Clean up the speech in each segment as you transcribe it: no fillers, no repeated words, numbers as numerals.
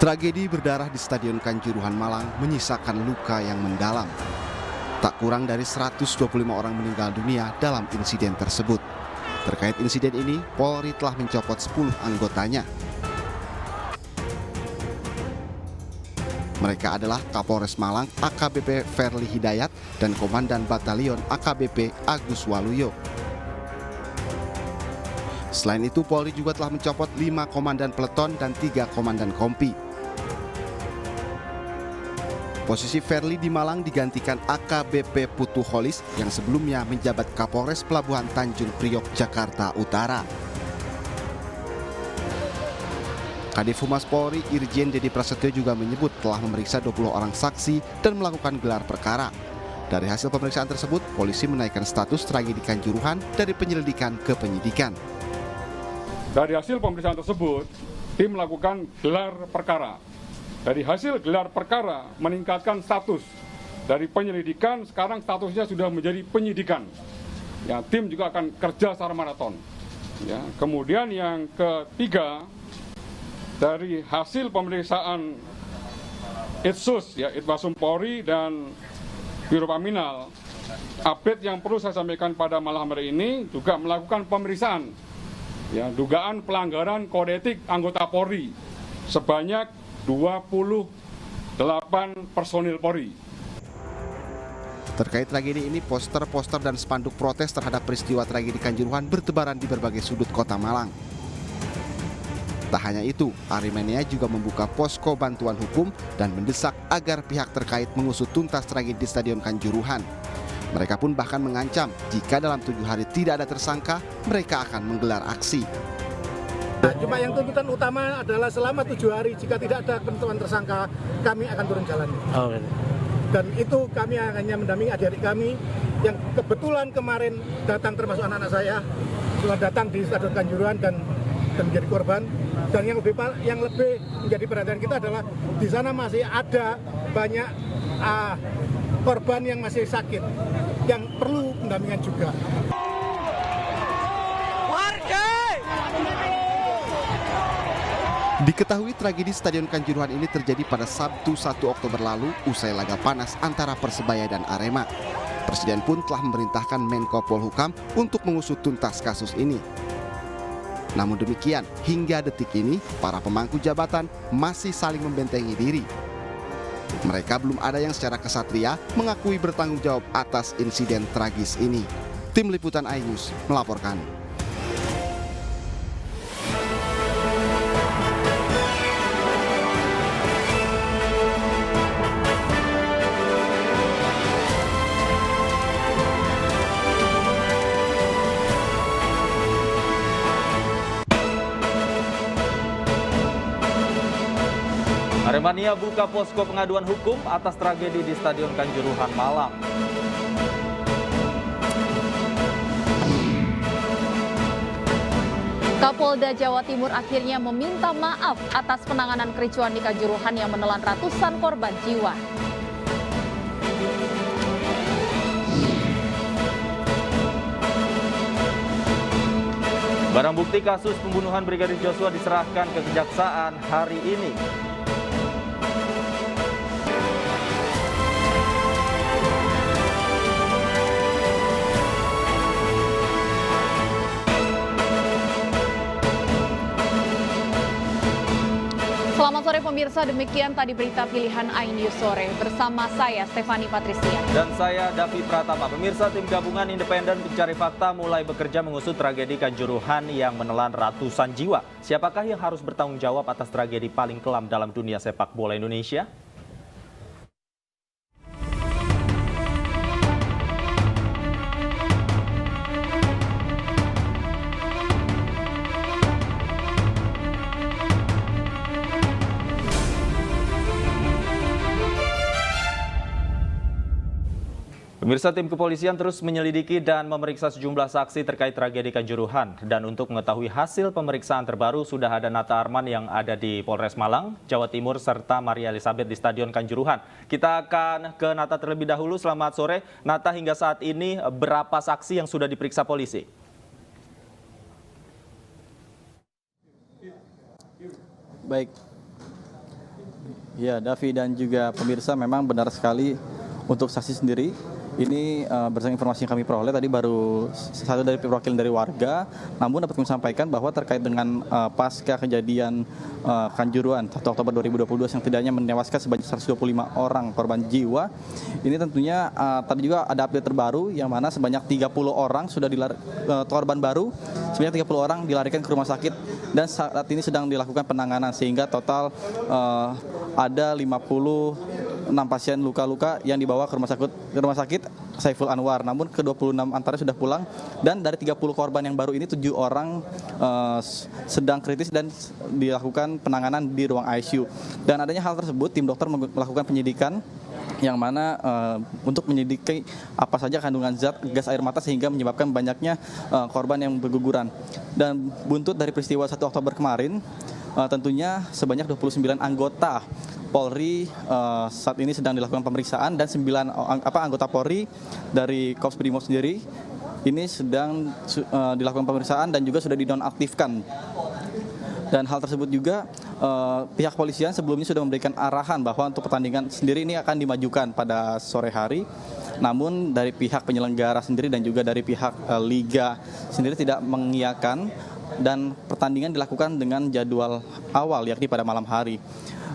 Tragedi berdarah di Stadion Kanjuruhan Malang menyisakan luka yang mendalam. Tak kurang dari 125 orang meninggal dunia dalam insiden tersebut. Terkait insiden ini, Polri telah mencopot 10 anggotanya. Mereka adalah Kapolres Malang AKBP Ferli Hidayat dan Komandan Batalion AKBP Agus Waluyo. Selain itu, Polri juga telah mencopot 5 komandan peleton dan 3 komandan kompi. Posisi Ferli di Malang digantikan AKBP Putu Holis yang sebelumnya menjabat Kapolres Pelabuhan Tanjung Priok, Jakarta Utara. Kadif Humas Polri Irjen Dedi Prasetyo juga menyebut telah memeriksa 20 orang saksi dan melakukan gelar perkara. Dari hasil pemeriksaan tersebut, polisi menaikkan status tragedi Kanjuruhan dari penyelidikan ke penyidikan. Dari hasil pemeriksaan tersebut, tim melakukan gelar perkara. Dari hasil gelar perkara meningkatkan status dari penyelidikan, sekarang statusnya sudah menjadi penyidikan. Ya, tim juga akan kerja secara maraton. Ya, kemudian yang ketiga, dari hasil pemeriksaan Itsus, ya, Itwasum Polri dan Biro Paminal, update yang perlu saya sampaikan pada malam hari ini juga melakukan pemeriksaan, ya, dugaan pelanggaran kode etik anggota Polri sebanyak 28 personil Polri. Terkait tragedi ini, poster-poster dan spanduk protes terhadap peristiwa tragedi Kanjuruhan bertebaran di berbagai sudut kota Malang. Tak hanya itu, Aremania juga membuka posko bantuan hukum dan mendesak agar pihak terkait mengusut tuntas tragedi di Stadion Kanjuruhan. Mereka pun bahkan mengancam jika dalam 7 hari tidak ada tersangka, mereka akan menggelar aksi. Nah, cuma yang tuntutan utama adalah selama 7 hari jika tidak ada penentuan tersangka, kami akan turun jalan. Dan itu kami hanya mendampingi adik-adik kami yang kebetulan kemarin datang, termasuk anak-anak saya, sudah datang di Stadion Kanjuruhan dan menjadi korban. Dan yang lebih menjadi perhatian kita adalah di sana masih ada banyak korban yang masih sakit, yang perlu pendampingan juga. Diketahui tragedi Stadion Kanjuruhan ini terjadi pada Sabtu 1 Oktober lalu usai laga panas antara Persebaya dan Arema. Presiden pun telah memerintahkan Menko Polhukam untuk mengusut tuntas kasus ini. Namun demikian, hingga detik ini, para pemangku jabatan masih saling membentengi diri. Mereka belum ada yang secara kesatria mengakui bertanggung jawab atas insiden tragis ini. Tim Liputan iNews melaporkan. Aremania buka posko pengaduan hukum atas tragedi di Stadion Kanjuruhan Malang. Kapolda Jawa Timur akhirnya meminta maaf atas penanganan kericuan di Kanjuruhan yang menelan ratusan korban jiwa. Barang bukti kasus pembunuhan Brigadir Joshua diserahkan ke Kejaksaan hari ini. Selamat sore pemirsa, demikian tadi berita pilihan iNews sore. Bersama saya Stefani Patricia. Dan saya Davi Pratama. Pemirsa, tim gabungan independen pencari fakta mulai bekerja mengusut tragedi Kanjuruhan yang menelan ratusan jiwa. Siapakah yang harus bertanggung jawab atas tragedi paling kelam dalam dunia sepak bola Indonesia? Pemirsa, tim kepolisian terus menyelidiki dan memeriksa sejumlah saksi terkait tragedi Kanjuruhan. Dan untuk mengetahui hasil pemeriksaan terbaru, sudah ada Nata Arman yang ada di Polres Malang, Jawa Timur, serta Maria Elizabeth di Stadion Kanjuruhan. Kita akan ke Nata terlebih dahulu. Selamat sore. Nata, hingga saat ini berapa saksi yang sudah diperiksa polisi? Baik, Ya, Davi dan juga pemirsa, memang benar sekali untuk saksi sendiri. Ini berdasarkan informasi yang kami peroleh tadi baru satu dari perwakilan dari warga, namun dapat kami sampaikan bahwa terkait dengan pasca kejadian Kanjuruhan 1 Oktober 2022 yang tidaknya menewaskan sebanyak 125 orang korban jiwa. Ini tentunya tadi juga ada update terbaru yang mana sebanyak 30 orang sudah korban baru, sebanyak 30 orang dilarikan ke rumah sakit dan saat ini sedang dilakukan penanganan sehingga total ada 56 pasien luka-luka yang dibawa ke rumah sakit Saiful Anwar. Namun ke-26 antaranya sudah pulang dan dari 30 korban yang baru ini 7 orang sedang kritis dan dilakukan penanganan di ruang ICU. Dan adanya hal tersebut, tim dokter melakukan penyidikan yang mana untuk menyelidiki apa saja kandungan zat gas air mata sehingga menyebabkan banyaknya korban yang berguguran. Dan buntut dari peristiwa 1 Oktober kemarin, tentunya sebanyak 29 anggota Polri saat ini sedang dilakukan pemeriksaan dan 9 anggota Polri dari Korps Brimob sendiri ini sedang dilakukan pemeriksaan dan juga sudah dinonaktifkan. Dan hal tersebut juga pihak kepolisian sebelumnya sudah memberikan arahan bahwa untuk pertandingan sendiri ini akan dimajukan pada sore hari. Namun dari pihak penyelenggara sendiri dan juga dari pihak Liga sendiri tidak mengiyakan dan pertandingan dilakukan dengan jadwal awal yakni pada malam hari.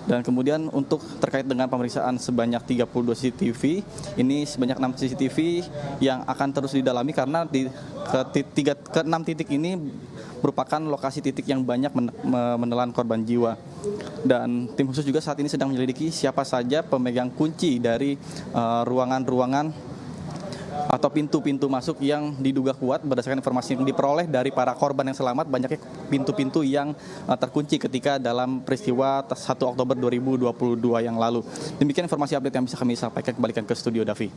Dan kemudian untuk terkait dengan pemeriksaan sebanyak 32 CCTV, ini sebanyak 6 CCTV yang akan terus didalami karena ke 6 titik ini merupakan lokasi titik yang banyak menelan korban jiwa. Dan tim khusus juga saat ini sedang menyelidiki siapa saja pemegang kunci dari ruangan-ruangan atau pintu-pintu masuk yang diduga kuat. Berdasarkan informasi yang diperoleh dari para korban yang selamat, banyaknya pintu-pintu yang terkunci ketika dalam peristiwa 1 Oktober 2022 yang lalu. Demikian informasi update yang bisa kami sampaikan, kembalikan ke studio Davi.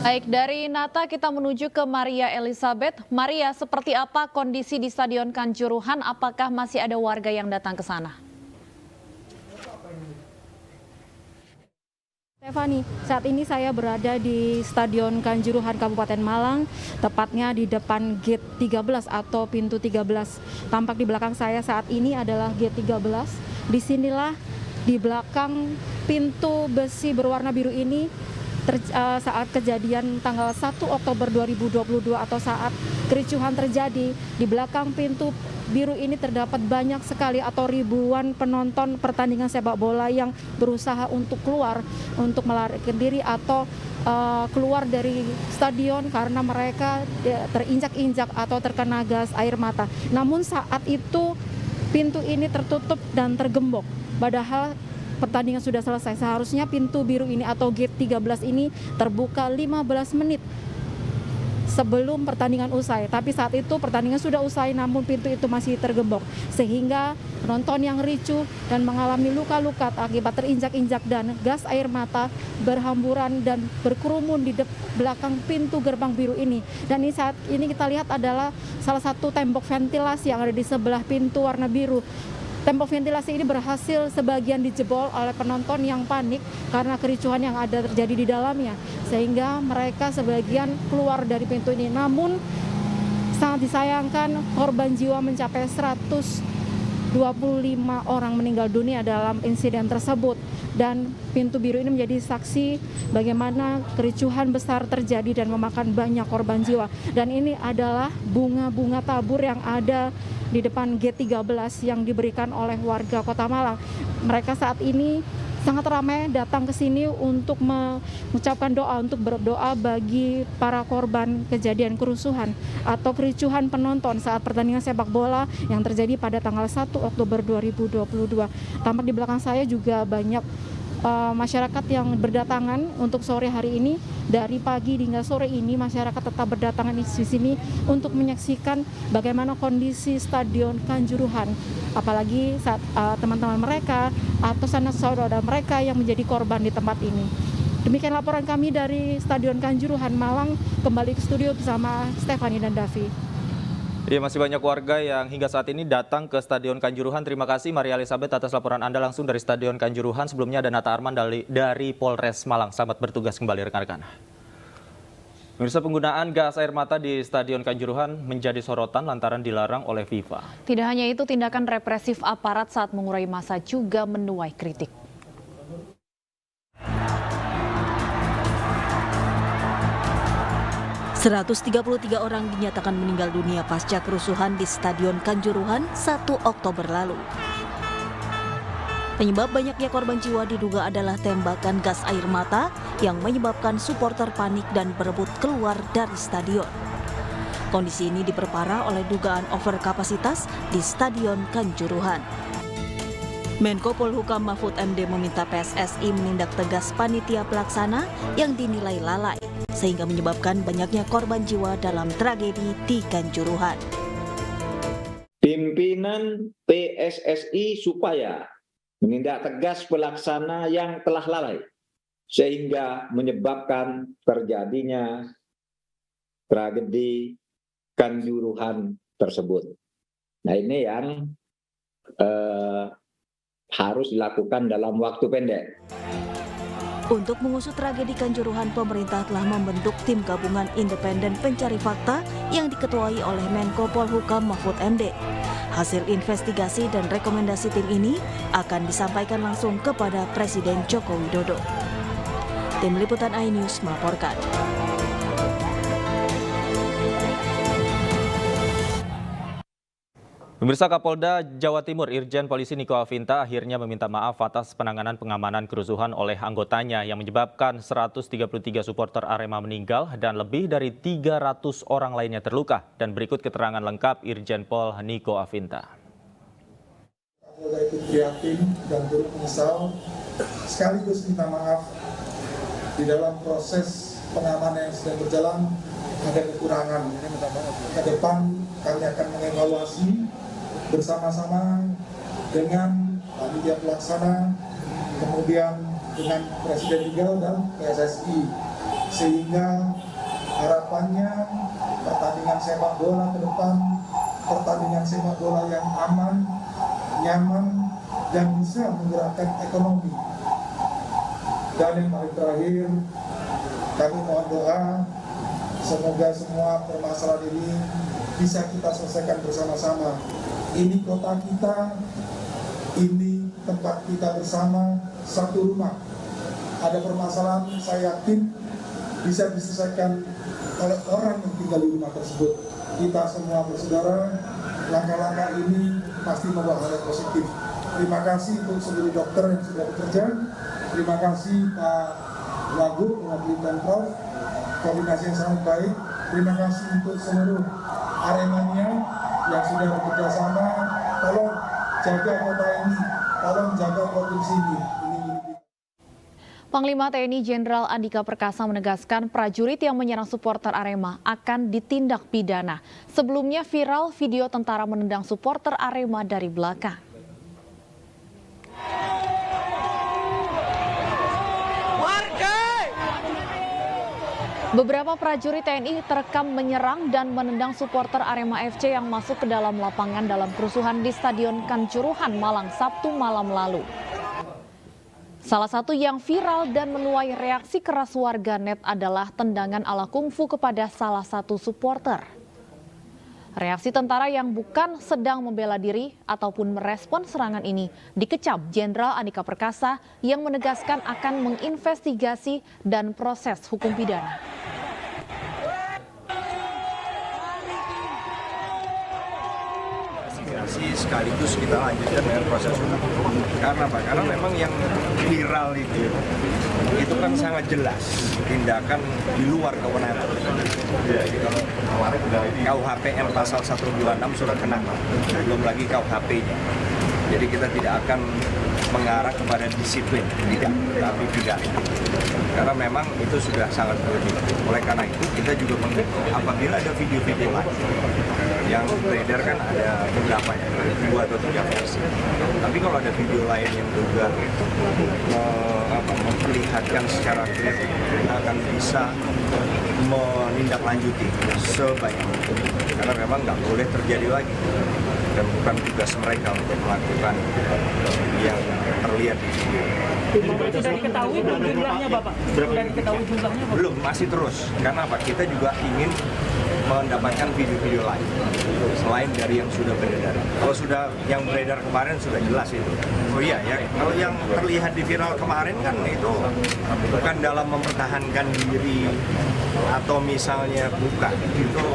Baik, dari Nata kita menuju ke Maria Elizabeth. Maria, seperti apa kondisi di Stadion Kanjuruhan? Apakah masih ada warga yang datang ke sana? Stefani, saat ini saya berada di Stadion Kanjuruhan Kabupaten Malang, tepatnya di depan gate 13 atau pintu 13. Tampak di belakang saya saat ini adalah gate 13. Disinilah di belakang pintu besi berwarna biru ini saat kejadian tanggal 1 Oktober 2022 atau saat kericuhan terjadi, di belakang pintu biru ini terdapat banyak sekali atau ribuan penonton pertandingan sepak bola yang berusaha untuk keluar, untuk melarikan diri atau keluar dari stadion karena mereka terinjak-injak atau terkena gas air mata. Namun saat itu pintu ini tertutup dan tergembok. Padahal pertandingan sudah selesai. Seharusnya pintu biru ini atau gate 13 ini terbuka 15 menit sebelum pertandingan usai. Tapi saat itu pertandingan sudah usai namun pintu itu masih tergembok. Sehingga penonton yang ricuh dan mengalami luka-luka akibat terinjak-injak dan gas air mata berhamburan dan berkerumun di belakang pintu gerbang biru ini. Dan ini saat ini kita lihat adalah salah satu tembok ventilasi yang ada di sebelah pintu warna biru. Tembok ventilasi ini berhasil sebagian dijebol oleh penonton yang panik karena kericuhan yang ada terjadi di dalamnya. Sehingga mereka sebagian keluar dari pintu ini. Namun sangat disayangkan korban jiwa mencapai 125 orang meninggal dunia dalam insiden tersebut. Dan pintu biru ini menjadi saksi bagaimana kericuhan besar terjadi dan memakan banyak korban jiwa. Dan ini adalah bunga-bunga tabur yang ada di depan gate 13 yang diberikan oleh warga Kota Malang. Mereka saat ini sangat ramai datang ke sini untuk mengucapkan doa, untuk berdoa bagi para korban kejadian kerusuhan atau kericuhan penonton saat pertandingan sepak bola yang terjadi pada tanggal 1 Oktober 2022. Tampak di belakang saya juga banyak masyarakat yang berdatangan untuk sore hari ini. Dari pagi hingga sore ini masyarakat tetap berdatangan di sini untuk menyaksikan bagaimana kondisi Stadion Kanjuruhan, apalagi saat teman-teman mereka atau sanak saudara mereka yang menjadi korban di tempat ini. Demikian laporan kami dari Stadion Kanjuruhan Malang. Kembali ke studio bersama Stefani dan Davi. Iya, masih banyak warga yang hingga saat ini datang ke Stadion Kanjuruhan. Terima kasih Maria Elizabeth atas laporan Anda langsung dari Stadion Kanjuruhan. Sebelumnya ada Nata Arman dari Polres Malang. Selamat bertugas kembali rekan-rekan. Pemirsa, penggunaan gas air mata di Stadion Kanjuruhan menjadi sorotan lantaran dilarang oleh FIFA. Tidak hanya itu, tindakan represif aparat saat mengurai massa juga menuai kritik. 133 orang dinyatakan meninggal dunia pasca kerusuhan di Stadion Kanjuruhan 1 Oktober lalu. Penyebab banyaknya korban jiwa diduga adalah tembakan gas air mata yang menyebabkan supporter panik dan berebut keluar dari stadion. Kondisi ini diperparah oleh dugaan overkapasitas di Stadion Kanjuruhan. Menko Polhukam Mahfud MD meminta PSSI menindak tegas panitia pelaksana yang dinilai lalai, sehingga menyebabkan banyaknya korban jiwa dalam tragedi di Kanjuruhan. Pimpinan PSSI supaya menindak tegas pelaksana yang telah lalai, sehingga menyebabkan terjadinya tragedi Kanjuruhan tersebut. Nah, ini yang harus dilakukan dalam waktu pendek. Untuk mengusut tragedi Kanjuruhan, pemerintah telah membentuk tim gabungan independen pencari fakta yang diketuai oleh Menko Polhukam Mahfud MD. Hasil investigasi dan rekomendasi tim ini akan disampaikan langsung kepada Presiden Joko Widodo. Tim Liputan iNews melaporkan. Pemirsa, Kapolda Jawa Timur Irjen Polisi Niko Afinta akhirnya meminta maaf atas penanganan pengamanan kerusuhan oleh anggotanya yang menyebabkan 133 supporter Arema meninggal dan lebih dari 300 orang lainnya terluka. Dan berikut keterangan lengkap Irjen Pol Niko Afinta. Kapolda ikut prihatin dan turut menyesal sekaligus minta maaf di dalam proses pengamanan yang sedang berjalan ada kekurangan. Ke depan kami akan mengevaluasi bersama-sama dengan panitia pelaksana, kemudian dengan Presiden juga dan PSSI, sehingga harapannya pertandingan sepak bola ke depan, pertandingan sepak bola yang aman, nyaman, dan bisa menggerakkan ekonomi. Dan yang paling terakhir, kami mohon doa semoga semua permasalahan ini bisa kita selesaikan bersama-sama. Ini kota kita, ini tempat kita bersama, satu rumah. Ada permasalahan, saya yakin bisa diselesaikan oleh orang yang tinggal di rumah tersebut. Kita semua bersaudara, langkah-langkah ini pasti membawa hal yang positif. Terima kasih untuk seluruh dokter yang sudah bekerja. Terima kasih Pak Wagub, Wakil Pemprov, koordinasi yang sangat baik. Terima kasih untuk seluruh Aremania yang sudah bekerja sama. Tolong jaga kota ini, tolong jaga provinsi ini. Panglima TNI Jenderal Andika Perkasa menegaskan prajurit yang menyerang supporter Arema akan ditindak pidana. Sebelumnya viral video tentara menendang supporter Arema dari belakang. Beberapa prajurit TNI terekam menyerang dan menendang supporter Arema FC yang masuk ke dalam lapangan dalam kerusuhan di Stadion Kanjuruhan, Malang, Sabtu malam lalu. Salah satu yang viral dan menuai reaksi keras warganet adalah tendangan ala kungfu kepada salah satu supporter. Reaksi tentara yang bukan sedang membela diri ataupun merespon serangan ini dikecam Jenderal Andika Perkasa yang menegaskan akan menginvestigasi dan proses hukum pidana. Sekaligus kita lanjutkan dengan proses hukum. Karena apa? Karena memang yang viral itu kan sangat jelas tindakan di luar kewenangan. KUHPM pasal 126 sudah kena, belum lagi KUHP-nya. Jadi kita tidak akan mengarah kepada disiplin, tidak, tapi pidana. Karena memang itu sudah sangat berlebihan. Oleh karena itu kita juga apabila ada video-video lain yang beredar kan ada beberapa ya, 2 atau 3 versi. Tapi kalau ada video lain yang juga memperlihatkan secara clear, kita akan bisa menindaklanjuti sebaik mungkin. Karena memang nggak boleh terjadi lagi. Dan bukan tugas mereka untuk melakukan yang terlihat di video. Sudah diketahui belum jumlahnya, Bapak? Sudah diketahui jumlahnya, Bapak? Belum, masih terus. Karena apa? Kita juga ingin mendapatkan video-video lain selain dari yang sudah beredar. Kalau sudah yang beredar kemarin sudah jelas itu. Oh iya ya, kalau yang terlihat di viral kemarin kan itu bukan dalam mempertahankan diri atau misalnya bukan. Itu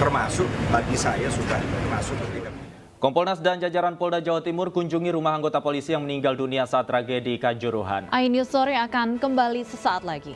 termasuk bagi saya sudah masuk ketika. Kompolnas dan jajaran Polda Jawa Timur kunjungi rumah anggota polisi yang meninggal dunia saat tragedi Kanjuruhan. iNews Sore akan kembali sesaat lagi.